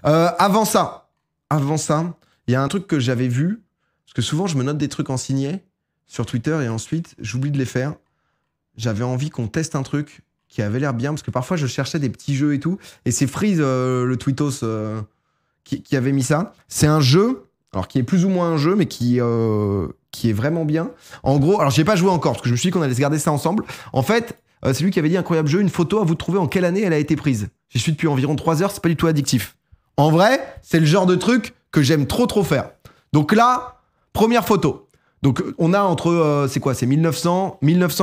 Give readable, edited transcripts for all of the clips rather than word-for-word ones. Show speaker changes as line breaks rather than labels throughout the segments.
Avant ça, il y a un truc que j'avais vu, parce que souvent je me note des trucs en signé sur Twitter et ensuite j'oublie de les faire. J'avais envie qu'on teste un truc qui avait l'air bien, parce que parfois je cherchais des petits jeux et tout, et c'est Freeze, le tweetos, qui avait mis ça. C'est un jeu, alors qui est plus ou moins un jeu, mais qui est vraiment bien. En gros, alors j'ai pas joué encore, parce que je me suis dit qu'on allait se garder ça ensemble. En fait, c'est lui qui avait dit incroyable jeu, une photo à vous de trouver en quelle année elle a été prise. J'y suis depuis environ 3 heures, c'est pas du tout addictif. En vrai, c'est le genre de truc que j'aime trop faire. Donc là, première photo. Donc on a entre, c'est quoi, c'est 1900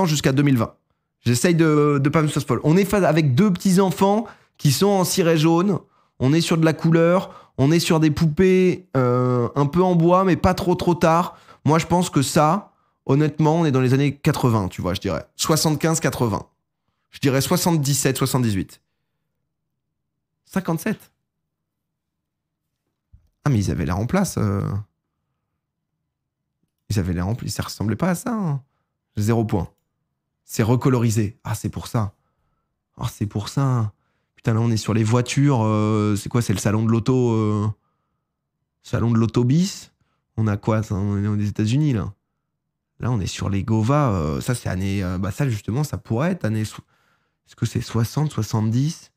jusqu'à 2020. J'essaye de pas me spoiler. On est avec 2 petits enfants qui sont en ciré jaune. On est sur de la couleur. On est sur des poupées un peu en bois, mais pas trop tard. Moi, je pense que ça, honnêtement, on est dans les années 80, tu vois, je dirais. 75-80. Je dirais 77-78. 57. Ah, mais ils avaient l'air en place. Ils avaient l'air en place. Ça ressemblait pas à ça. Hein. 0 point. C'est recolorisé. Ah, c'est pour ça. Ah, c'est pour ça. Putain, là, on est sur les voitures. C'est quoi? C'est le salon de l'auto. Salon de l'autobus. On a quoi? On est aux États-Unis, là. Là, on est sur les Gova. Ça, c'est année. Bah, ça, justement, ça pourrait être année. Est-ce que c'est 60, 70?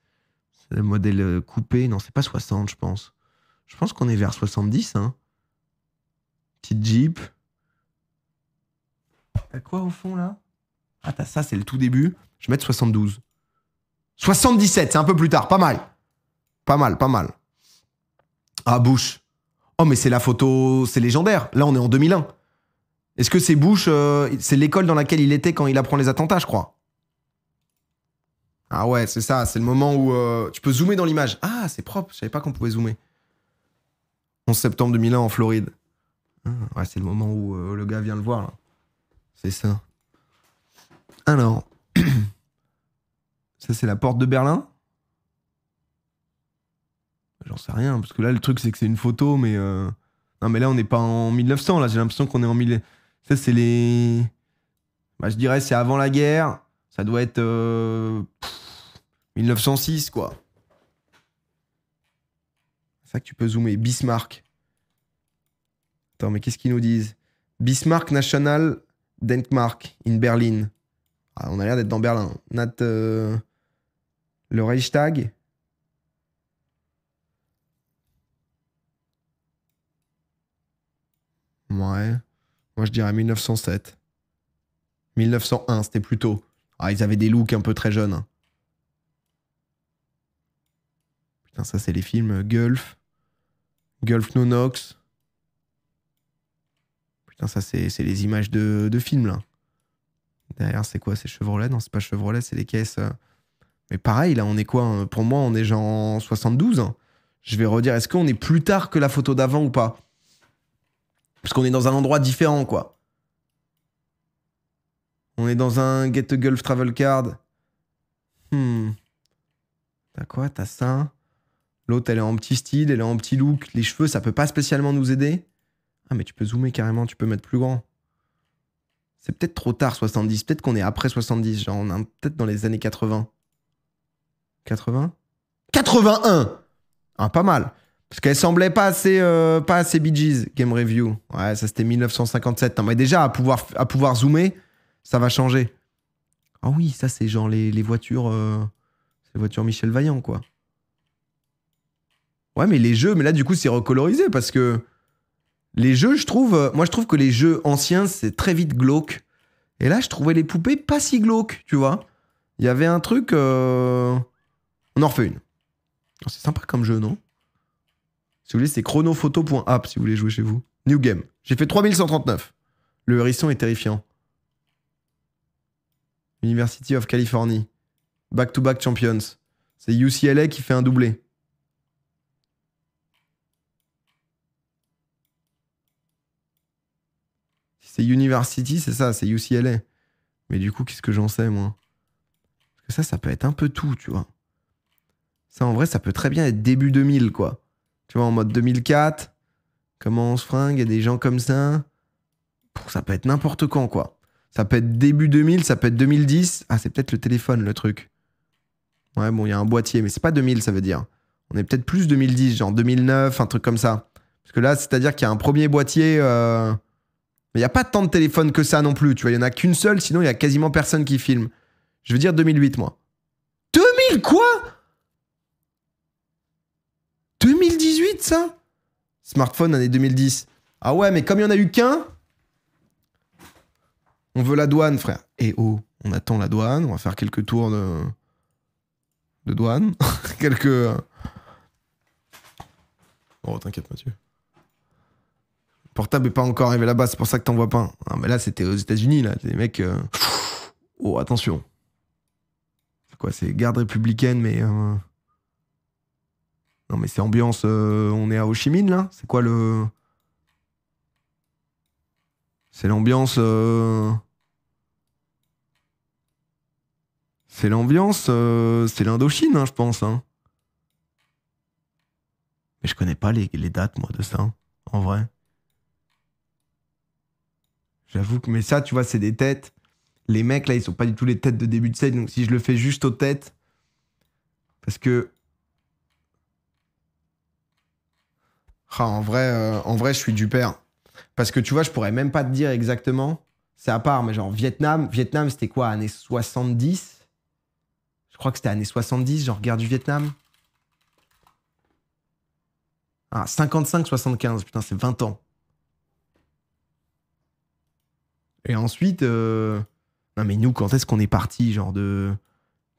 C'est le modèle coupé. Non, c'est pas 60, je pense. Je pense qu'on est vers 70. Hein. Petite Jeep. T'as quoi au fond, là? Ah, t'as ça, c'est le tout début. Je vais mettre 72. 77, c'est un peu plus tard. Pas mal. Pas mal. Ah, Bush. Oh, mais c'est la photo... C'est légendaire. Là, on est en 2001. Est-ce que c'est Bush... c'est l'école dans laquelle il était quand il apprend les attentats, je crois. Ah ouais, c'est ça. C'est le moment où... tu peux zoomer dans l'image. Ah, c'est propre. Je savais pas qu'on pouvait zoomer. 11 septembre 2001 en Floride. Ah, ouais, c'est le moment où le gars vient le voir, là. C'est ça. Alors... Ça, c'est la porte de Berlin? J'en sais rien, parce que là, le truc, c'est que c'est une photo, mais... Non, mais là, on n'est pas en 1900, là. J'ai l'impression qu'on est en... Ça, c'est les... Bah, je dirais, c'est avant la guerre. Ça doit être... 1906, quoi. C'est ça que tu peux zoomer. Bismarck. Attends, mais qu'est-ce qu'ils nous disent? Bismarck National Denkmark in Berlin. Ah, on a l'air d'être dans Berlin. Le Reichstag. Ouais. Moi, je dirais 1907. 1901, c'était plus tôt. Ah, ils avaient des looks un peu très jeunes. Hein. Putain, ça, c'est les films Gulf. Gulf No Knox. Putain, ça, c'est les images de films, là. Derrière, c'est quoi? C'est Chevrolet? Non, c'est pas Chevrolet, c'est les caisses. Mais pareil, là, on est quoi? Hein pour moi, on est genre en 72. Hein. Je vais redire, est-ce qu'on est plus tard que la photo d'avant ou pas? Parce qu'on est dans un endroit différent, quoi. On est dans un Get a Gulf Travel Card. T'as quoi? T'as ça. L'autre, elle est en petit style, elle est en petit look. Les cheveux, ça peut pas spécialement nous aider. Ah, mais tu peux zoomer carrément, tu peux mettre plus grand. C'est peut-être trop tard, 70. Peut-être qu'on est après 70. Genre, on est peut-être dans les années 80. 80? 81! Ah, pas mal. Parce qu'elle semblait pas assez Bee Gees, Game Review. Ouais, ça c'était 1957. Non, mais déjà, à pouvoir zoomer, ça va changer. Ah oui, ça c'est genre les voitures... c'est les voitures Michel Vaillant, quoi. Ouais, mais les jeux, mais là du coup c'est recolorisé parce que les jeux, je trouve... moi je trouve que les jeux anciens, c'est très vite glauque. Et là, je trouvais les poupées pas si glauques, tu vois. Il y avait un truc... On en refait une. C'est sympa comme jeu, non? Si vous voulez, c'est chronophoto.app si vous voulez jouer chez vous. New game. J'ai fait 3139. Le hérisson est terrifiant. University of California. Back-to-back champions. C'est UCLA qui fait un doublé. Si c'est University, c'est ça, c'est UCLA. Mais du coup, qu'est-ce que j'en sais, moi? Parce que ça peut être un peu tout, tu vois. Ça, en vrai, ça peut très bien être début 2000, quoi. Tu vois, en mode 2004, comment on se fringue, il y a des gens comme ça. Ça peut être n'importe quand, quoi. Ça peut être début 2000, ça peut être 2010. Ah, c'est peut-être le téléphone, le truc. Ouais, bon, il y a un boîtier, mais c'est pas 2000, ça veut dire. On est peut-être plus 2010, genre 2009, un truc comme ça. Parce que là, c'est-à-dire qu'il y a un premier boîtier... Mais il n'y a pas tant de téléphones que ça non plus, tu vois. Il n'y en a qu'une seule, sinon il y a quasiment personne qui filme. Je veux dire 2008, moi. 2000 quoi? 2018, ça? Smartphone, année 2010. Ah ouais, mais comme il n'y en a eu qu'un, on veut la douane, frère. Et oh, on attend la douane, on va faire quelques tours de douane. Quelques... Oh, t'inquiète, Mathieu. Le portable n'est pas encore arrivé là-bas, c'est pour ça que t'en vois pas. Ah, mais là, c'était aux États-Unis, là. Les mecs... Oh, attention. C'est quoi? C'est garde républicaine, mais... Non, mais c'est ambiance... on est à Ho Chi Minh, là? C'est quoi le... C'est l'ambiance... C'est l'ambiance... C'est l'Indochine, hein, je pense. Hein. Mais je connais pas les dates, moi, de ça. Hein, en vrai. J'avoue que... Mais ça, tu vois, c'est des têtes. Les mecs, là, ils sont pas du tout les têtes de début de set. Donc, si je le fais juste aux têtes... Parce que... Ah, en vrai, je suis du père. Parce que, tu vois, je pourrais même pas te dire exactement. C'est à part, mais genre, Vietnam, c'était quoi, années 70? Je crois que c'était années 70, genre, guerre du Vietnam. Ah, 55-75, putain, c'est 20 ans. Et ensuite... Non, mais nous, quand est-ce qu'on est parti, genre, de...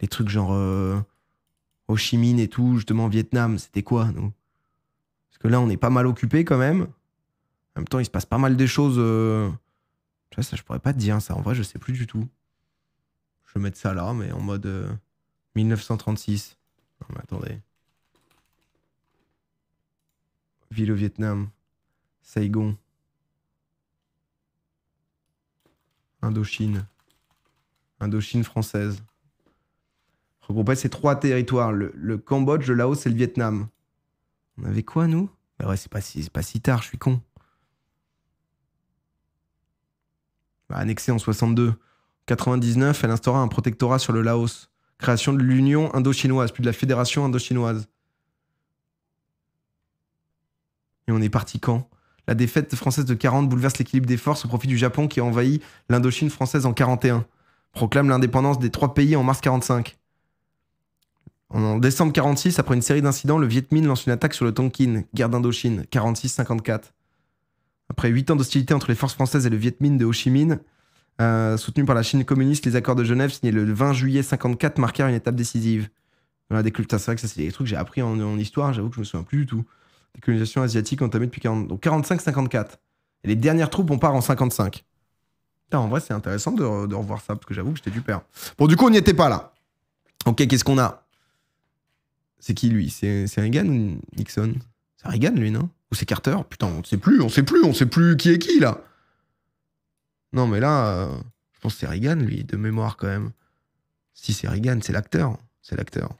Les trucs genre... Ho Chi Minh et tout, justement, Vietnam, c'était quoi, nous? Parce que là, on est pas mal occupé quand même. En même temps, il se passe pas mal de choses. Tu vois, ça, je pourrais pas te dire ça. En vrai, je sais plus du tout. Je vais mettre ça là, mais en mode 1936. Non, mais attendez. Ville au Vietnam. Saigon. Indochine. Indochine française. Regroupait ces 3 territoires. Le Cambodge, le Laos et le Vietnam. On avait quoi, nous? Bah ouais, c'est pas si tard, je suis con. Bah, annexé en 62. 99, elle instaura un protectorat sur le Laos. Création de l'Union indo-chinoise, puis de la Fédération indo-chinoise. Et on est parti quand? La défaite française de 40 bouleverse l'équilibre des forces au profit du Japon qui a envahi l'Indochine française en 41. Proclame l'indépendance des 3 pays en mars 45. En décembre 46, après une série d'incidents, le Viet Minh lance une attaque sur le Tonkin, guerre d'Indochine, 46-54. Après 8 ans d'hostilité entre les forces françaises et le Viet Minh de Ho Chi Minh, soutenu par la Chine communiste, les accords de Genève signés le 20 juillet 54 marquèrent une étape décisive. Voilà, c'est vrai que ça, c'est des trucs que j'ai appris en histoire, j'avoue que je me souviens plus du tout. Décolonisation asiatique entamée depuis 40... Donc 45-54. Et les dernières troupes, on part en 55. Putain, en vrai, c'est intéressant de revoir ça, parce que j'avoue que j'étais du père. Bon, du coup, on n'y était pas là. Ok, qu'est-ce qu'on a? C'est qui, lui? C'est Reagan ou Nixon? C'est Reagan, lui, non? Ou c'est Carter? Putain, on sait plus qui est qui, là. Non, mais là, je pense que c'est Reagan, lui, de mémoire, quand même. Si c'est Reagan, c'est l'acteur. C'est l'acteur.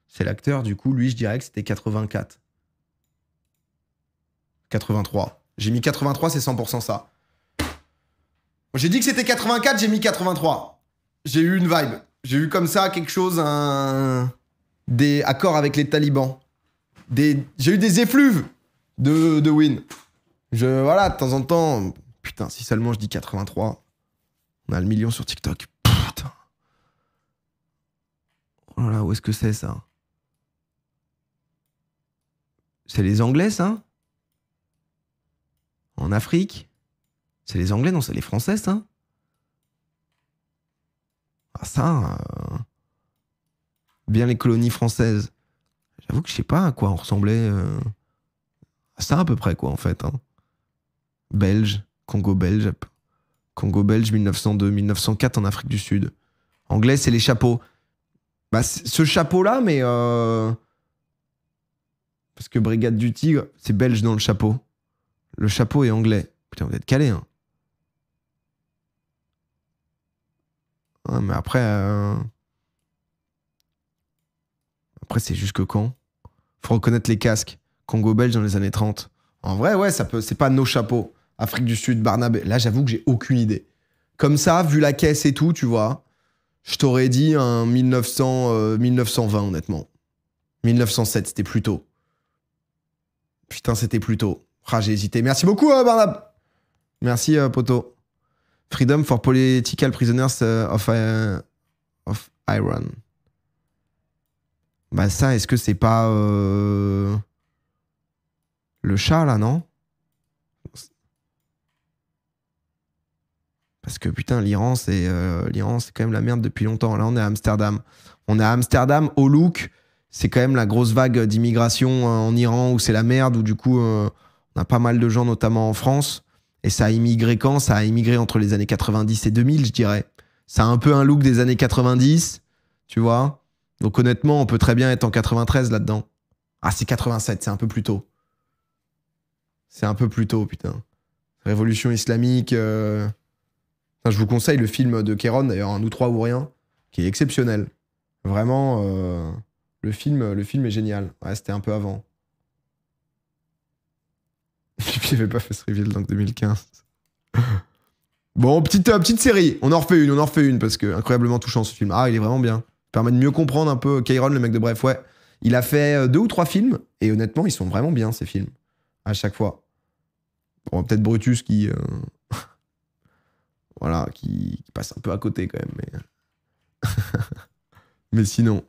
C'est l'acteur, du coup, lui, je dirais que c'était 84. 83. J'ai mis 83, c'est 100% ça. J'ai dit que c'était 84, j'ai mis 83. J'ai eu une vibe. J'ai eu comme ça quelque chose, des accords avec les talibans. J'ai eu des effluves de win. Voilà, de temps en temps... Putain, si seulement je dis 83, on a le million sur TikTok. Putain. Oh là là, où est-ce que c'est, ça? C'est les Anglais, ça? En Afrique? C'est les Anglais, non, c'est les Français, ça? Ah, ça... Bien les colonies françaises. J'avoue que je sais pas à quoi on ressemblait. À ça, à peu près, quoi, en fait. Hein. Belge, Congo belge. Congo belge, 1902, 1904 en Afrique du Sud. Anglais, c'est les chapeaux. Bah, ce chapeau-là, mais... Parce que Brigade du Tigre, c'est belge dans le chapeau. Le chapeau est anglais. Putain, vous êtes calés, hein. Ouais, mais après... Après, c'est jusque quand? Faut reconnaître les casques. Congo belge dans les années 30. En vrai, ouais, ça peut... c'est pas nos chapeaux. Afrique du Sud, Barnabé. Là, j'avoue que j'ai aucune idée. Comme ça, vu la caisse et tout, tu vois, je t'aurais dit un 1920, honnêtement. 1907, c'était plus tôt. Putain, c'était plus tôt. Ah, j'ai hésité. Merci beaucoup, Barnab. Merci, poto. Freedom for Political Prisoners of Iran. Bah ça, est-ce que c'est pas le chat, là, non? Parce que putain, l'Iran, c'est quand même la merde depuis longtemps. Là, on est à Amsterdam. On est à Amsterdam, au look. C'est quand même la grosse vague d'immigration en Iran où c'est la merde, où du coup, on a pas mal de gens, notamment en France. Et ça a immigré quand? Ça a immigré entre les années 90 et 2000, je dirais. Ça a un peu un look des années 90, tu vois. Donc honnêtement, on peut très bien être en 93 là-dedans. Ah, c'est 87, c'est un peu plus tôt. C'est un peu plus tôt, putain. Révolution islamique. Enfin, je vous conseille le film de Kéron, d'ailleurs, Un ou trois ou rien, qui est exceptionnel. Vraiment, le film est génial. Ouais, c'était un peu avant. Pipi n'avait pas fait ce reveal dans 2015. Bon, petite série. On en refait une, parce que incroyablement touchant ce film. Ah, il est vraiment bien. Permet de mieux comprendre un peu Kéron, le mec de Bref, ouais. Il a fait 2 ou 3 films, et honnêtement, ils sont vraiment bien, ces films. À chaque fois. Bon, peut-être Brutus qui... voilà, qui passe un peu à côté quand même, mais... mais sinon,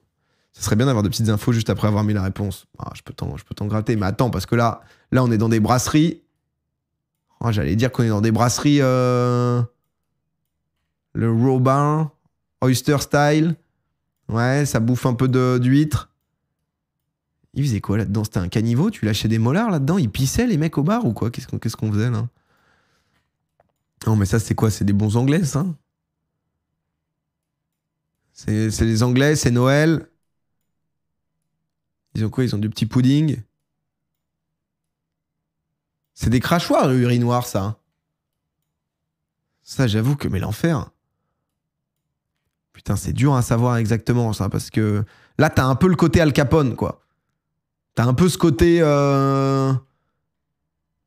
ce serait bien d'avoir des petites infos juste après avoir mis la réponse. Ah, je peux t'en gratter, mais attends, parce que là, on est dans des brasseries. Oh, j'allais dire qu'on est dans des brasseries... Le Robin, Oyster Style. Ouais, ça bouffe un peu d'huître. Il faisait quoi là-dedans? C'était un caniveau? Tu lâchais des molards là-dedans? Ils pissaient les mecs au bar ou quoi? Qu'est-ce qu'on faisait là? Non, mais ça, c'est quoi? C'est des bons Anglais, ça? C'est les Anglais, c'est Noël. Ils ont quoi? Ils ont du petit pudding. C'est des crachoirs, le urinoir, ça. Ça, j'avoue que... Mais l'enfer. Putain, c'est dur à savoir exactement, ça, parce que... Là, t'as un peu le côté Al Capone, quoi. T'as un peu ce côté...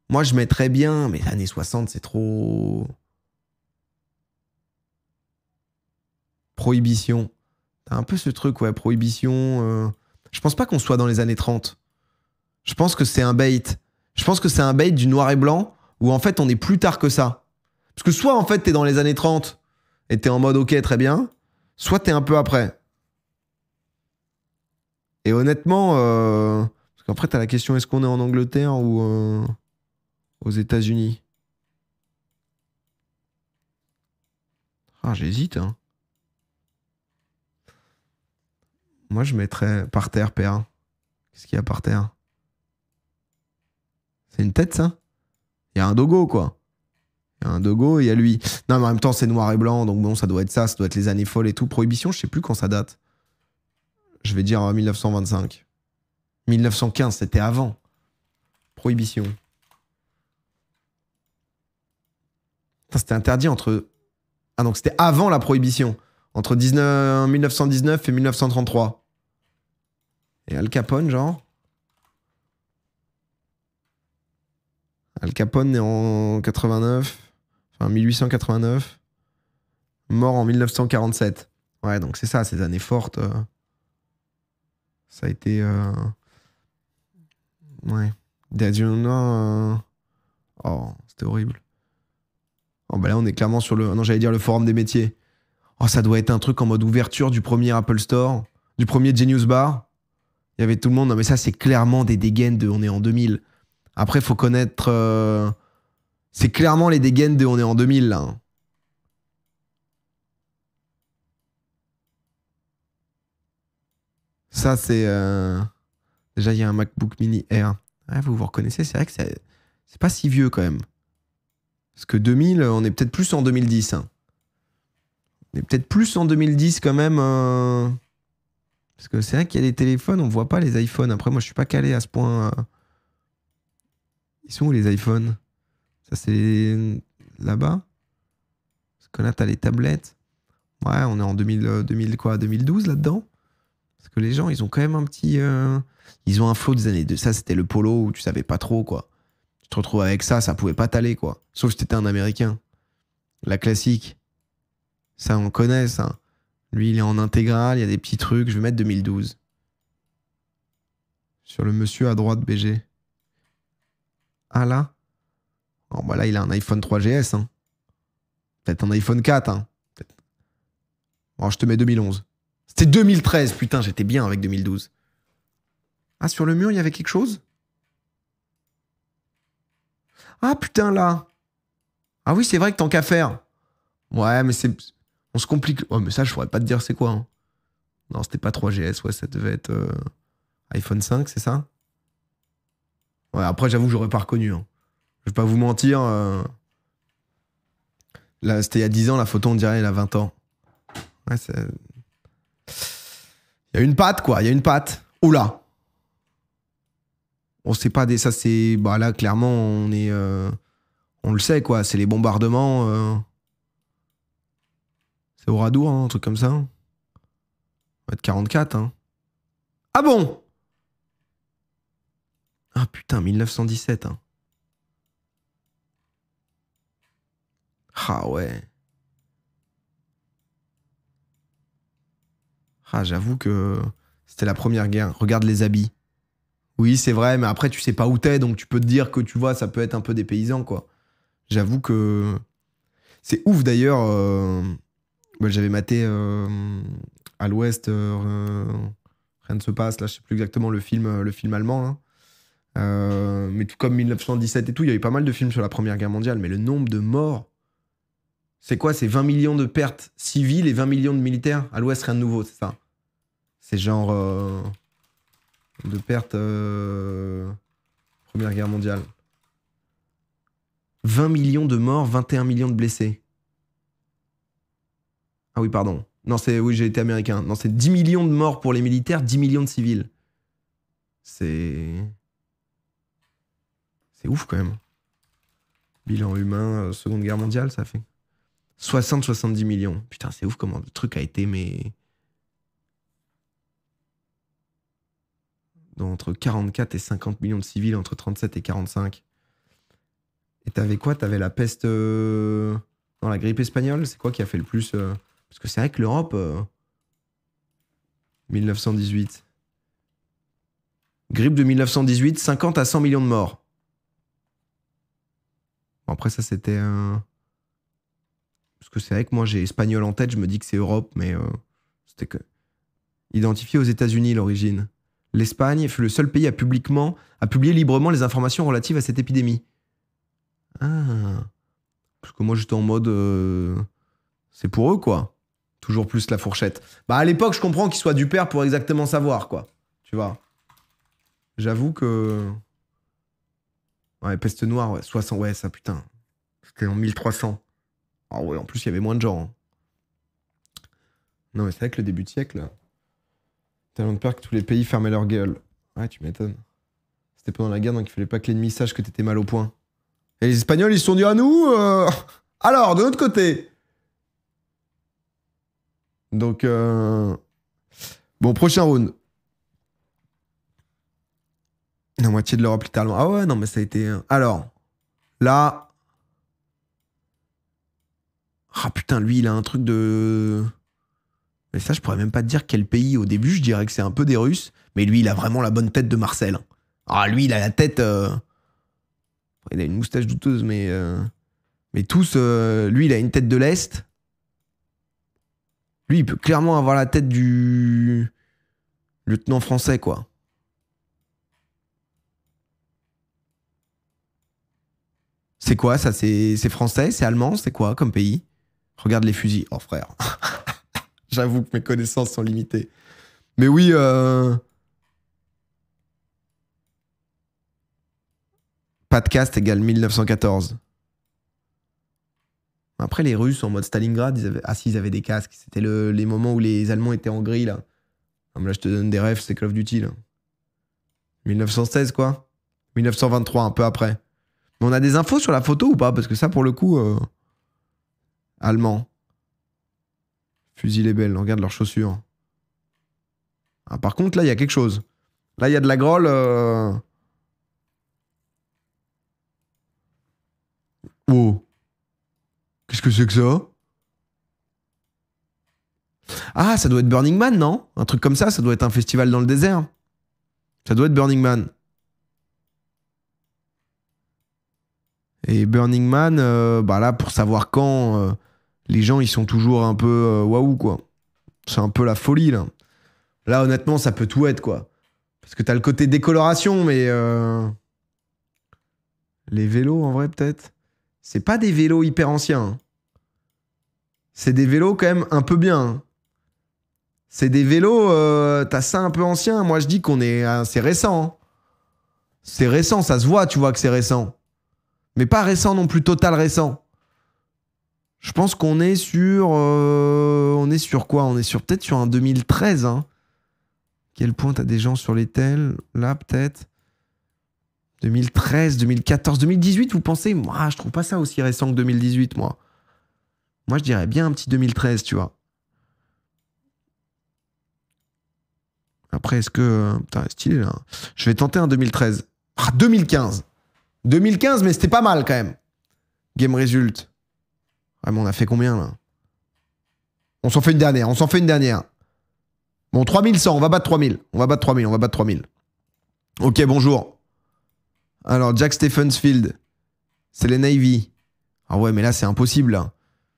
Moi, je mettrais bien... Mais années 60, c'est trop... Prohibition. T'as un peu ce truc, ouais, prohibition... Je pense pas qu'on soit dans les années 30. Je pense que c'est un bait. Je pense que c'est un bait du noir et blanc où en fait on est plus tard que ça. Parce que soit en fait t'es dans les années 30 et t'es en mode ok très bien, soit t'es un peu après. Et honnêtement, parce qu'après t'as la question est-ce qu'on est en Angleterre ou aux États-Unis? Ah j'hésite hein. Moi je mettrais par terre PA. Qu'est-ce qu'il y a par terre? C'est une tête ça? Il y a un dogo quoi. Il y a un dogo et il y a lui. Non, mais en même temps, c'est noir et blanc, donc bon, ça doit être ça, ça doit être les années folles et tout. Prohibition, je sais plus quand ça date. Je vais dire 1925. 1915, c'était avant. Prohibition. C'était interdit entre... Ah, donc c'était avant la prohibition. Entre 1919 et 1933. Et Al Capone, genre? Al Capone est en 89. Enfin, 1889. Mort en 1947. Ouais, donc c'est ça, ces années fortes. Ça a été... Ouais. Oh, c'était horrible. Oh, bah là, on est clairement sur le... Non, j'allais dire le forum des métiers. Oh, ça doit être un truc en mode ouverture du premier Apple Store, du premier Genius Bar. Il y avait tout le monde. Non, mais ça, c'est clairement des dégaines de on est en 2000. Après, faut connaître... C'est clairement les dégaines de on est en 2000, là. Hein. Ça, c'est... Déjà, il y a un MacBook Mini Air. Ah, vous reconnaissez, c'est vrai que c'est pas si vieux, quand même. Parce que 2000, on est peut-être plus en 2010. Hein. On est peut-être plus en 2010, quand même. Parce que c'est vrai qu'il y a des téléphones, on voit pas les iPhones. Après, moi, je suis pas calé à ce point. Ils sont où, les iPhones? Ça, c'est là-bas? Parce que là, t'as les tablettes. Ouais, on est en 2000 quoi, 2012, là-dedans? Parce que les gens, ils ont quand même un petit... Ils ont un flow des années... Ça, c'était le polo où tu savais pas trop, quoi. Tu te retrouves avec ça, ça pouvait pas t'aller, quoi. Sauf si t'étais un Américain. La classique. Ça, on connaît, ça. Lui, il est en intégrale, il y a des petits trucs. Je vais mettre 2012. Sur le monsieur à droite, BG. Ah là? Oh, bah là, il a un iPhone 3GS. Hein. Peut-être un iPhone 4. Hein. Bon, je te mets 2011. C'était 2013. Putain, j'étais bien avec 2012. Ah, sur le mur, il y avait quelque chose? Ah, putain, là. Ah oui, c'est vrai que tant qu'à faire. Ouais, mais c'est... On se complique. Oh, mais ça, je pourrais pas te dire c'est quoi. Hein. Non, c'était pas 3GS. Ouais, ça devait être iPhone 5, c'est ça? Ouais, après, j'avoue que j'aurais pas reconnu. Hein. Je vais pas vous mentir. Là, c'était il y a 10 ans, la photo, on dirait, elle a 20 ans. Ouais, c'est... Il y a une patte, quoi. Il y a une patte. Oula. On sait pas des... Ça, c'est... Bah là, clairement, on est... On le sait, quoi. C'est les bombardements. C'est Oradour, hein, un truc comme ça. On va être 44, hein. Ah bon? Ah putain, 1917, hein. Ah ouais. Ah, j'avoue que c'était la première guerre. Regarde les habits. Oui, c'est vrai, mais après, tu sais pas où t'es, donc tu peux te dire que, tu vois, ça peut être un peu des paysans, quoi. J'avoue que... C'est ouf, d'ailleurs. Bah, j'avais maté à l'Ouest, rien ne se passe, là, je sais plus exactement le film allemand, hein. Mais tout comme 1917 et tout, il y a eu pas mal de films sur la Première Guerre mondiale, mais le nombre de morts, c'est quoi? C'est 20 millions de pertes civiles et 20 millions de militaires? À l'Ouest, rien de nouveau, c'est ça. C'est genre de pertes Première Guerre mondiale. 20 millions de morts, 21 millions de blessés. Ah oui, pardon. Non, c'est... Oui, j'ai été américain. Non, c'est 10 millions de morts pour les militaires, 10 millions de civils. C'est... C'est ouf, quand même. Bilan humain, Seconde Guerre mondiale, ça fait 60-70 millions. Putain, c'est ouf comment le truc a été, mais... Entre 44 et 50 millions de civils, entre 37 et 45. Et t'avais quoi? T'avais la peste... Non, la grippe espagnole, c'est quoi qui a fait le plus... Parce que c'est vrai que l'Europe... 1918. Grippe de 1918, 50 à 100 millions de morts. Bon, après, ça, c'était... Parce que c'est vrai que moi, j'ai espagnol en tête, je me dis que c'est Europe, mais c'était que... Identifié aux États-Unis, l'origine. L'Espagne fut le seul pays à publier librement les informations relatives à cette épidémie. Ah. Parce que moi, j'étais en mode... c'est pour eux, quoi. Toujours plus la fourchette. Bah, à l'époque, je comprends qu'ils soient du père pour exactement savoir, quoi. Tu vois. J'avoue que... Ouais, peste noire, ouais. 60, ouais, ça, putain. C'était en 1300. Ah ouais, en plus, il y avait moins de gens. Hein. Non, mais c'est vrai que le début de siècle, tellement de peur que tous les pays fermaient leur gueule. Ouais, tu m'étonnes. C'était pendant la guerre, donc il fallait pas que l'ennemi sache que t'étais mal au point. Et les Espagnols, ils se sont dit à nous... Alors, de l'autre côté. Donc, bon, prochain round. La moitié de l'Europe, littéralement. Ah ouais, non, mais ça a été... Alors, là... Ah putain, lui, il a un truc de... Mais ça, je pourrais même pas te dire quel pays. Au début, je dirais que c'est un peu des Russes. Mais lui, il a vraiment la bonne tête de Marcel. Ah, lui, il a la tête... Il a une moustache douteuse, mais... Mais tous... Lui, il a une tête de l'Est. Lui, il peut clairement avoir la tête du... lieutenant français, quoi. C'est quoi, ça? C'est français? C'est allemand? C'est quoi comme pays? Regarde les fusils. Oh, frère. J'avoue que mes connaissances sont limitées. Mais oui, pas de caste égale 1914. Après, les Russes, en mode Stalingrad, ils avaient... Ah si, ils avaient des casques. C'était les moments où les Allemands étaient en gris, là. Non, mais là, je te donne des rêves, c'est Call of Duty, là. 1916, quoi. 1923, un peu après. Mais on a des infos sur la photo ou pas? Parce que ça, pour le coup, allemand. Fusil les belles, regarde leurs chaussures. Ah, par contre, là, il y a quelque chose. Là, il y a de la grolle. Oh. Qu'est-ce que c'est que ça? Ah, ça doit être Burning Man, non? Un truc comme ça doit être un festival dans le désert. Ça doit être Burning Man. Et Burning Man, bah là, pour savoir quand, les gens, ils sont toujours un peu waouh, quoi. C'est un peu la folie, là. Là, honnêtement, ça peut tout être, quoi. Parce que t'as le côté décoloration, mais... les vélos, en vrai, peut-être. C'est pas des vélos hyper anciens. Hein. C'est des vélos, quand même, un peu bien. Hein. C'est des vélos, t'as ça un peu ancien. Moi, je dis qu'on est... c'est récent. Hein. C'est récent, ça se voit, tu vois, que c'est récent. Mais pas récent non plus, total récent. Je pense qu'on est sur... on est sur quoi? On est sur peut-être sur un 2013. Hein. Quel point t'as des gens sur les tels? Là, peut-être 2013, 2014, 2018, vous pensez? Moi, je trouve pas ça aussi récent que 2018, moi. Moi, je dirais bien un petit 2013, tu vois. Après, est-ce que... putain, stylé, là. Je vais tenter un 2013. Ah, 2015. 2015, mais c'était pas mal, quand même. Game result. Ouais, mais on a fait combien, là? On s'en fait une dernière, on s'en fait une dernière. Bon, 3100, on va battre 3000. On va battre 3000, on va battre 3000. Ok, bonjour. Alors, Jack Stephensfield. C'est les Navy. Ah ouais, mais là, c'est impossible, là.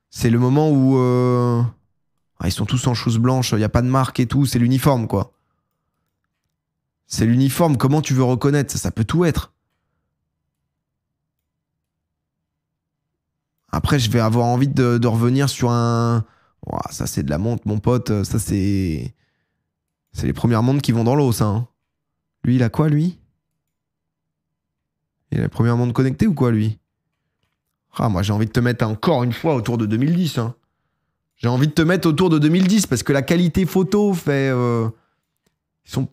C'est le moment où... ah, ils sont tous en choses blanches, il n'y a pas de marque et tout, c'est l'uniforme, quoi. C'est l'uniforme, comment tu veux reconnaître? Ça peut tout être. Après, je vais avoir envie de revenir sur un... Ouah, ça, c'est de la montre, mon pote. Ça, c'est... C'est les premières montres qui vont dans l'eau, ça. Hein. Lui, il a quoi, lui? Il a la première montre connectée ou quoi, lui? Ah, moi, j'ai envie de te mettre encore une fois autour de 2010. Hein. J'ai envie de te mettre autour de 2010 parce que la qualité photo fait...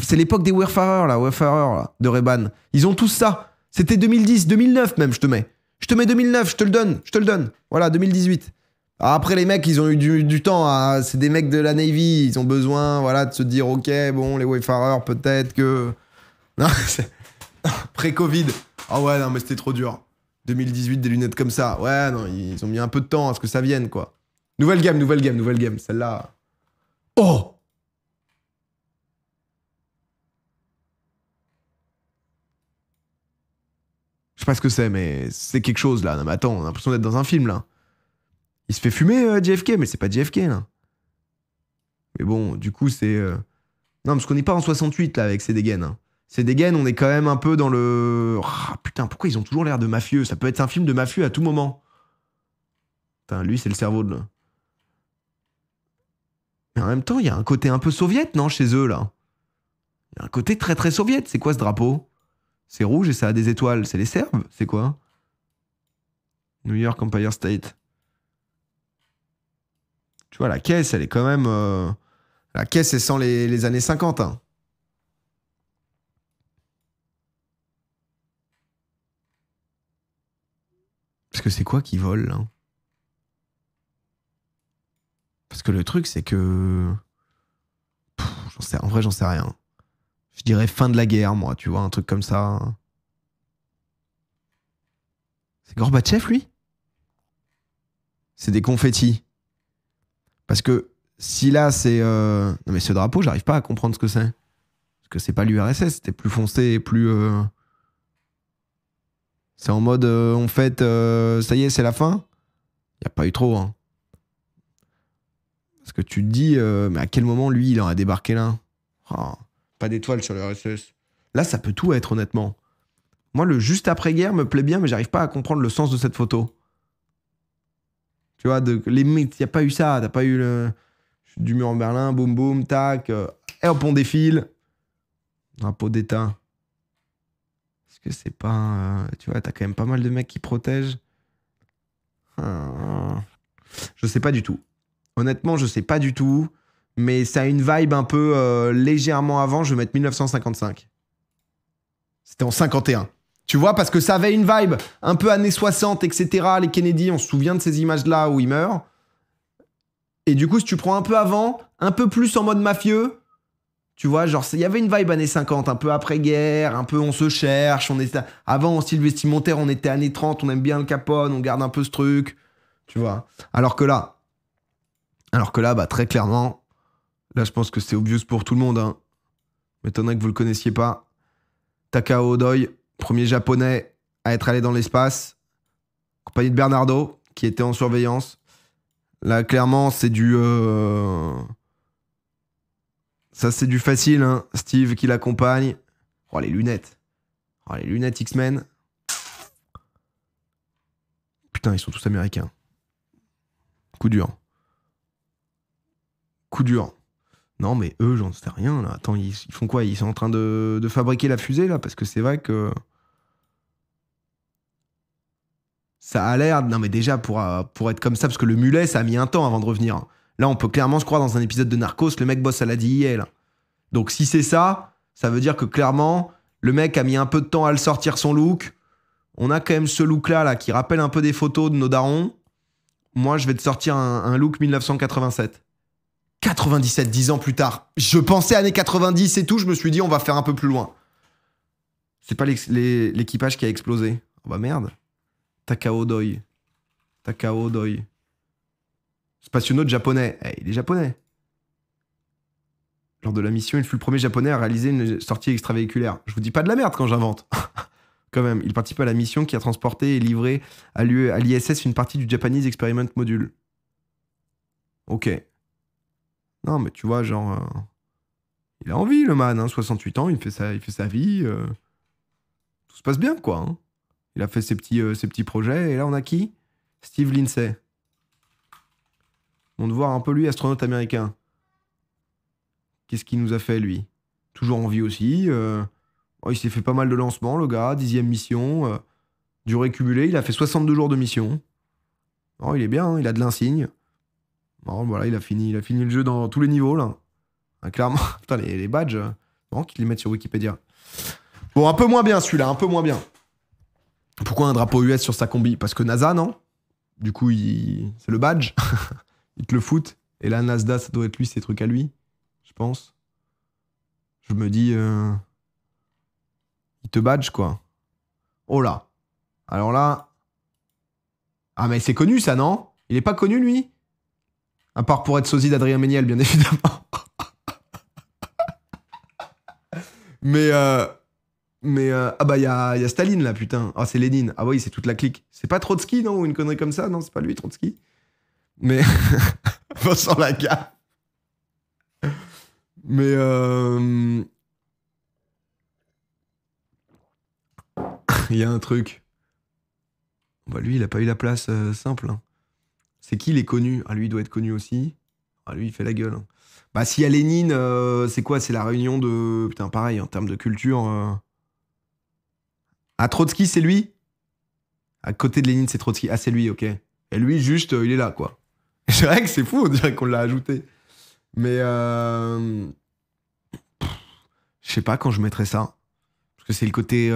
C'est l'époque des Wayfarers, là, de Ray-Ban. Ils ont tous ça. C'était 2010, 2009 même, je te mets. Je te mets 2009, je te le donne. Voilà, 2018. Alors après, les mecs, ils ont eu du temps. C'est des mecs de la Navy. Ils ont besoin, voilà, de se dire, ok, bon, les Wayfarers, peut-être que... Non, pré-Covid. Ah ouais, non, mais c'était trop dur. 2018, des lunettes comme ça. Ouais, non, ils ont mis un peu de temps à ce que ça vienne, quoi. Nouvelle gamme. Celle-là... Oh! Je sais pas ce que c'est, mais c'est quelque chose, là. Non, mais attends, on a l'impression d'être dans un film, là. Il se fait fumer, JFK, mais c'est pas JFK, là. Mais bon, du coup, c'est... Non, parce qu'on n'est pas en 68, là, avec ces dégaines. Hein. Ces dégaines, on est quand même un peu dans le... Ah, putain, pourquoi ils ont toujours l'air de mafieux? Ça peut être un film de mafieux à tout moment. Putain, lui, c'est le cerveau de... Mais en même temps, il y a un côté un peu soviète, non, chez eux, là? Il y a un côté très, très soviète. C'est quoi, ce drapeau? C'est rouge et ça a des étoiles. C'est les Serbes? C'est quoi? New York Empire State. Tu vois, la caisse, elle est quand même... La caisse, elle sent les années 50. Hein. Parce que c'est quoi qui vole, là? Parce que le truc, c'est que... En vrai, j'en sais rien. Je dirais fin de la guerre, moi, tu vois, un truc comme ça. C'est Gorbatchev, lui? C'est des confettis. Parce que si là, c'est... Non, mais ce drapeau, j'arrive pas à comprendre ce que c'est. Parce que c'est pas l'URSS, c'était plus foncé, plus... C'est en mode, on fête, ça y est, c'est la fin? Y a pas eu trop, hein. Parce que tu te dis, mais à quel moment, lui, il aurait débarqué là? Oh, pas d'étoile sur l'URSS. Là, ça peut tout être, honnêtement. Moi, le juste après-guerre me plaît bien, mais j'arrive pas à comprendre le sens de cette photo. Tu vois, il n'y a pas eu ça. T'as pas eu du mur en Berlin, boum boum, tac. Et hop, on défile. Drapeau d'État. Est-ce que c'est pas... tu vois, t'as quand même pas mal de mecs qui protègent. Je sais pas du tout. Honnêtement, je sais pas du tout. Mais ça a une vibe un peu légèrement avant. Je vais mettre 1955. C'était en 51. Tu vois, parce que ça avait une vibe un peu années 60, etc. Les Kennedy, on se souvient de ces images-là où ils meurent. Et du coup, si tu prends un peu avant, un peu plus en mode mafieux, tu vois, genre, il y avait une vibe années 50, un peu après-guerre, un peu on se cherche, on était... Avant, en style vestimentaire, on était années 30, on aime bien le Capone, on garde un peu ce truc, tu vois. Alors que là, bah, très clairement, là, je pense que c'est obvious pour tout le monde, hein. M'étonnerait que vous le connaissiez pas. Takao Odoi, premier japonais à être allé dans l'espace, compagnie de Bernardo, qui était en surveillance. Là, clairement, c'est du... Ça, c'est du facile, hein. Steve qui l'accompagne. Oh, les lunettes. Oh, les lunettes X-Men. Putain, ils sont tous américains. Coup dur. Coup dur. Non, mais eux, j'en sais rien, là. Attends, ils font quoi? Ils sont en train de fabriquer la fusée, là? Parce que c'est vrai que... Ça a l'air... Non, mais déjà, pour être comme ça, parce que le mulet, ça a mis un temps avant de revenir. Là, on peut clairement se croire dans un épisode de Narcos, le mec bosse à la DIA, là. Donc, si c'est ça, ça veut dire que clairement, le mec a mis un peu de temps à le sortir, son look. On a quand même ce look-là, là, qui rappelle un peu des photos de nos darons. Moi, je vais te sortir un look 1987. 97, 10 ans plus tard. Je pensais années 90 et tout, je me suis dit, on va faire un peu plus loin. C'est pas l'équipage qui a explosé. Oh bah merde. Takao Doi. Takao Doi. Spationaute japonais. Il est japonais. Lors de la mission, il fut le premier japonais à réaliser une sortie extravéhiculaire. Je vous dis pas de la merde quand j'invente. Quand même, il participe à la mission qui a transporté et livré à l'ISS une partie du Japanese Experiment Module. Ok. Non, mais tu vois, genre... il a envie, le man, hein, 68 ans, il fait sa vie. Tout se passe bien, quoi. Hein. Il a fait ses petits projets. Et là, on a qui? Steve Lindsay. On te voit un peu, lui, astronaute américain. Qu'est-ce qu'il nous a fait, lui? Toujours en vie aussi. Il s'est fait pas mal de lancements, le gars. 10e mission. Durée cumulée, il a fait 62 jours de mission. Oh, il est bien, hein, il a de l'insigne. Bon, voilà, il a fini le jeu dans tous les niveaux, là. Ah, clairement. Putain, les badges. Bon, qu'ils les mettent sur Wikipédia. Bon, un peu moins bien, celui-là, un peu moins bien. Pourquoi un drapeau US sur sa combi? Parce que NASA, non? Du coup, c'est le badge. Il te le fout. Et là, NASA, ça doit être lui, ses trucs à lui. Je pense. Je me dis... Il te badge, quoi. Oh là. Alors là... Ah, mais c'est connu, ça, non? Il est pas connu, lui? À part pour être sosie d'Adrien Méniel, bien évidemment. Mais ah bah, il y a Staline, là, putain. Ah, c'est Lénine. Ah oui, c'est toute la clique. C'est pas Trotsky, non? Ou une connerie comme ça? Non, c'est pas lui, Trotsky. Mais... Vincent Lagaffe. Mais... Il y a un truc. Bah, lui, il a pas eu la place simple. Hein. C'est qui les connus? Ah, lui, il doit être connu aussi. Ah, lui, il fait la gueule. Hein. Bah, s'il y a Lénine, c'est quoi? C'est la réunion de... Putain, pareil, en termes de culture... Ah, Trotsky, c'est lui? À côté de Lénine, c'est Trotsky. Ah, c'est lui, ok. Et lui, juste, il est là, quoi. C'est vrai que c'est fou, on dirait qu'on l'a ajouté. Mais... Je sais pas quand je mettrais ça. Parce que c'est le côté...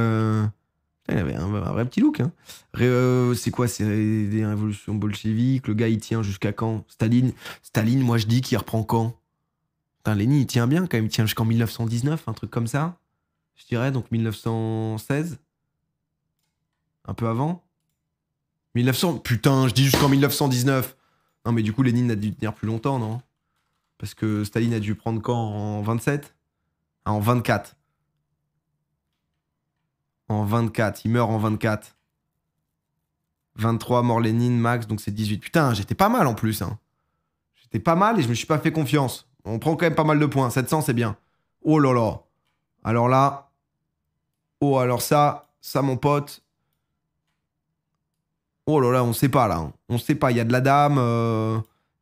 Il avait un vrai petit look. Hein. C'est quoi? C'est des révolutions bolcheviques. Le gars, il tient jusqu'à quand? Staline, moi, je dis qu'il reprend quand? Putain, Lénine, il tient bien quand même. Il tient jusqu'en 1919, un truc comme ça. Je dirais, donc 1916. Un peu avant. 1900... Putain, je dis jusqu'en 1919. Non, mais du coup, Lénine a dû tenir plus longtemps, non? Parce que Staline a dû prendre quand? En 27? Ah, en 24. En 24. Il meurt en 24. 23, mort Lénine, Max, donc c'est 18. Putain, j'étais pas mal en plus. Hein. J'étais pas mal et je me suis pas fait confiance. On prend quand même pas mal de points. 700, c'est bien. Oh là là. Alors là. Oh, alors ça, mon pote. Oh là là, on sait pas là. Hein. On sait pas. Il y a de la dame.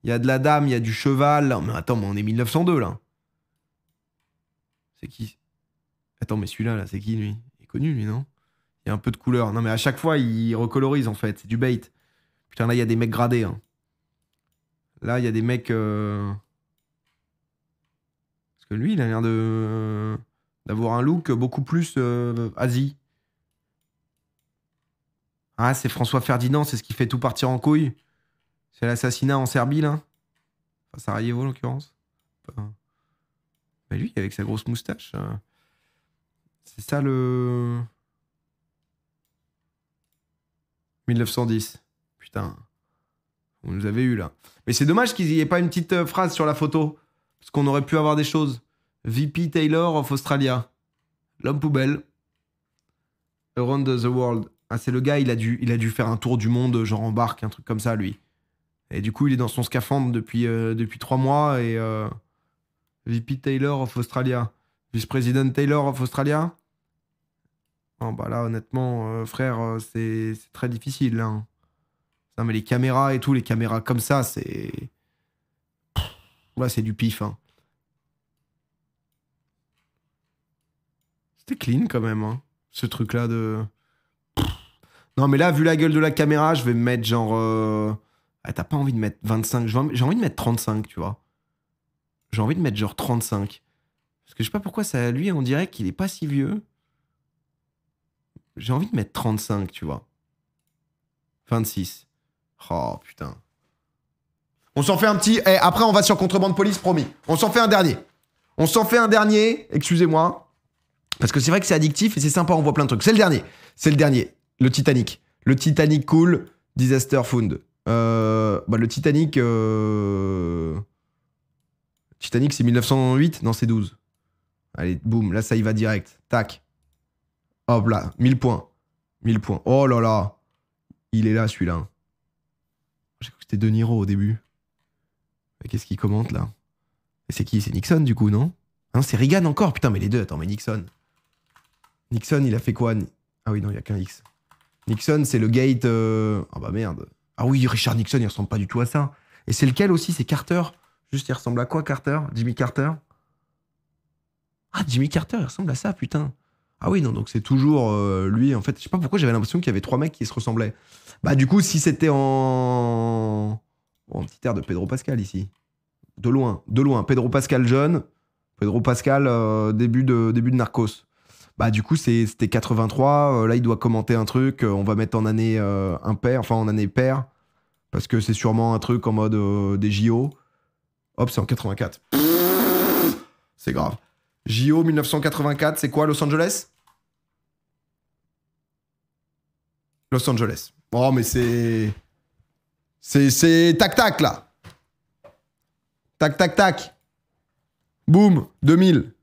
Il y a de la dame, il y a du cheval. Là. Mais attends, mais on est 1902 là. C'est qui? Attends, mais celui-là, là, c'est qui lui? Il est connu lui, non? Il y a un peu de couleur. Non, mais à chaque fois, il recolorise en fait. C'est du bait. Putain, là, il y a des mecs gradés. Hein. Là, il y a des mecs. Parce que lui, il a l'air d'avoir un look beaucoup plus Asie. Ah, c'est François Ferdinand, c'est ce qui fait tout partir en couille. C'est l'assassinat en Serbie, là. Enfin, Sarajevo, en l'occurrence. Mais lui, avec sa grosse moustache. C'est ça le. 1910. Putain. Vous nous avez eu là. Mais c'est dommage qu'il n'y ait pas une petite phrase sur la photo. Parce qu'on aurait pu avoir des choses. VP Taylor of Australia. L'homme poubelle. Around the World. Ah, c'est le gars, il a dû faire un tour du monde, genre en barque, un truc comme ça, lui. Et du coup, il est dans son scaphandre depuis 3 mois et VP Taylor of Australia. Vice-président Taylor of Australia. Oh, bah là, honnêtement, frère, c'est très difficile. Hein. Non, mais les caméras et tout, les caméras comme ça, c'est. Là, c'est du pif. Hein. C'était clean quand même, hein, ce truc-là de. Non, mais là, vu la gueule de la caméra, je vais me mettre genre. Ah, t'as pas envie de mettre 25. J'ai envie de mettre 35, tu vois. J'ai envie de mettre genre 35. Parce que je sais pas pourquoi ça, lui, on dirait qu'il est pas si vieux. J'ai envie de mettre 35, tu vois. 26. Oh, putain. On s'en fait un petit. Eh, après, on va sur Contrebande Police, promis. On s'en fait un dernier. On s'en fait un dernier, excusez-moi. Parce que c'est vrai que c'est addictif et c'est sympa, on voit plein de trucs. C'est le dernier. C'est le dernier. Le Titanic. Le Titanic cool, disaster found. Le Titanic. Titanic, c'est 1908? Non, c'est 12. Allez, boum, là, ça y va direct. Tac. Hop là, 1000 points. 1000 points. Oh là là. Il est là, celui-là. J'ai cru que c'était De Niro au début. Mais qu'est-ce qu'il commente, là? Et c'est qui? C'est Nixon, du coup, non? Ah non, c'est Reagan encore. Putain, mais les deux. Attends, mais Nixon. Nixon, il a fait quoi? Ah oui, non, il n'y a qu'un X. Nixon, c'est le gate... Ah bah merde. Ah oui, Richard Nixon, il ressemble pas du tout à ça. Et c'est lequel aussi? C'est Carter. Juste, il ressemble à quoi, Carter? Jimmy Carter? Ah, Jimmy Carter, il ressemble à ça, putain. Ah oui, non, donc c'est toujours lui. En fait, je sais pas pourquoi j'avais l'impression qu'il y avait 3 mecs qui se ressemblaient. Bah, du coup, si c'était en. Bon, un petit air de Pedro Pascal ici. De loin, de loin. Pedro Pascal jeune. Pedro Pascal début de Narcos. Bah, du coup, c'était 83. Là, il doit commenter un truc. On va mettre en année impair, enfin en année paire. Parce que c'est sûrement un truc en mode des JO. Hop, c'est en 84. C'est grave. JO 1984, c'est quoi, Los Angeles? Los Angeles. Oh, mais c'est. C'est tac-tac, là. Tac, tac, tac. Boum, 2000.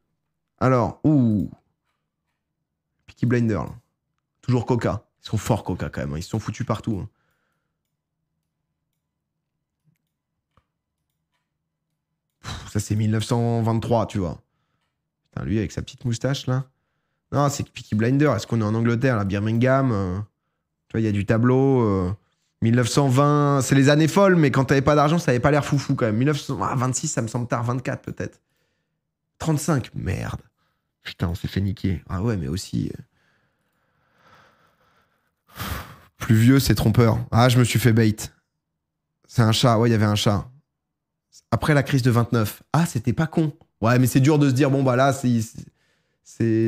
Alors, ouh. Peaky Blinder, là. Toujours Coca. Ils sont forts, Coca, quand même. Hein. Ils se sont foutus partout. Hein. Ça, c'est 1923, tu vois. Putain, lui, avec sa petite moustache, là. Non, c'est Peaky Blinder. Est-ce qu'on est en Angleterre, là? Birmingham tu vois, il y a du tableau. 1920, c'est les années folles, mais quand t'avais pas d'argent, ça avait pas l'air foufou quand même. 1926, ça me semble tard. 24 peut-être. 35, merde. Putain, on s'est fait niquer. Ah ouais, mais aussi. Plus vieux, c'est trompeur. Ah, je me suis fait bait. C'est un chat. Ouais, il y avait un chat. Après la crise de 29. Ah, c'était pas con. Ouais, mais c'est dur de se dire, bon, bah là, c'est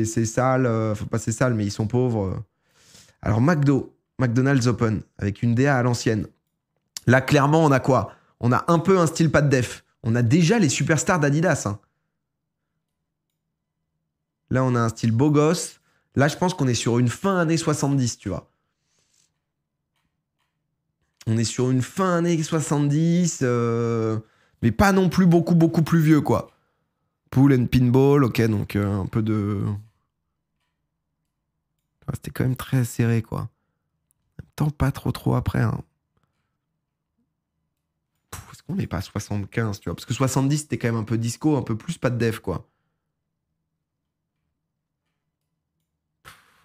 sale. Enfin, pas c'est sale, mais ils sont pauvres. Alors, McDonald's Open, avec une DA à l'ancienne. Là, clairement, on a quoi? On a un peu un style pas de def. On a déjà les superstars d'Adidas. Hein. Là, on a un style beau gosse. Là, je pense qu'on est sur une fin années 70, tu vois. On est sur une fin années 70, mais pas non plus beaucoup, beaucoup plus vieux, quoi. Pool and pinball, ok, donc un peu de... C'était quand même très serré, quoi. En même temps, pas trop après. Hein. Est-ce qu'on n'est pas à 75, tu vois? Parce que 70, c'était quand même un peu disco, un peu plus pas de def, quoi.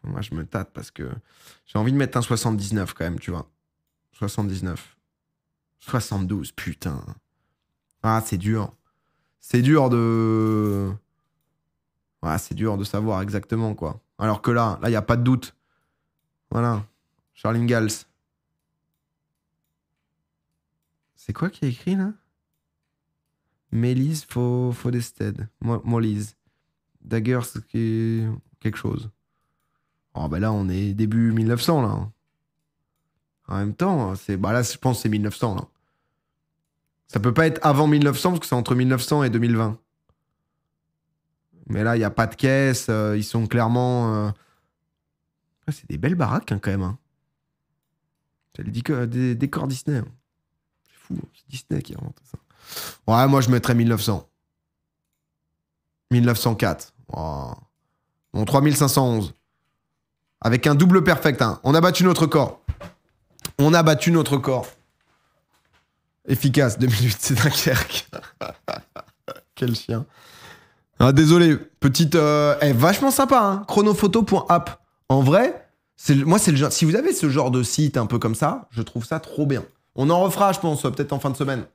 Moi, je me tâte parce que j'ai envie de mettre un 79 quand même, tu vois. 79. 72, putain. Ah, c'est dur. C'est dur de... Ah, c'est dur de savoir exactement, quoi. Alors que là, il n'y a pas de doute. Voilà. Charles Ingalls. C'est quoi qui est écrit, là? Mélise Fodested. Molise. Dagger, c'est quelque chose. Oh, bah là, on est début 1900, là. En même temps, bah là, je pense que c'est 1900, là. Ça peut pas être avant 1900, parce que c'est entre 1900 et 2020. Mais là, il n'y a pas de caisse. Ils sont clairement... Ah, c'est des belles baraques, hein, quand même. Hein. C'est des décors Disney. Hein. C'est fou. Hein. C'est Disney qui a inventé ça. Ouais, moi, je mettrais 1900. 1904. Oh. Bon, 3511. Avec un double perfect. Hein. On a battu notre corps. On a battu notre corps. Efficace, 2 minutes, c'est Dunkerque. Quel chien. Ah, désolé, petite... vachement sympa, hein. Chronophoto.app. En vrai, moi, c'est le genre... Si vous avez ce genre de site un peu comme ça, je trouve ça trop bien. On en refera, je pense, peut-être en fin de semaine.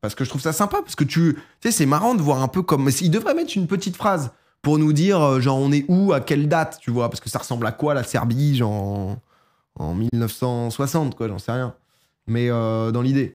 Parce que je trouve ça sympa, parce que tu sais, c'est marrant de voir un peu comme... Il devrait mettre une petite phrase pour nous dire, genre, on est où, à quelle date, tu vois. Parce que ça ressemble à quoi, la Serbie, genre, en 1960, quoi, j'en sais rien. Mais dans l'idée.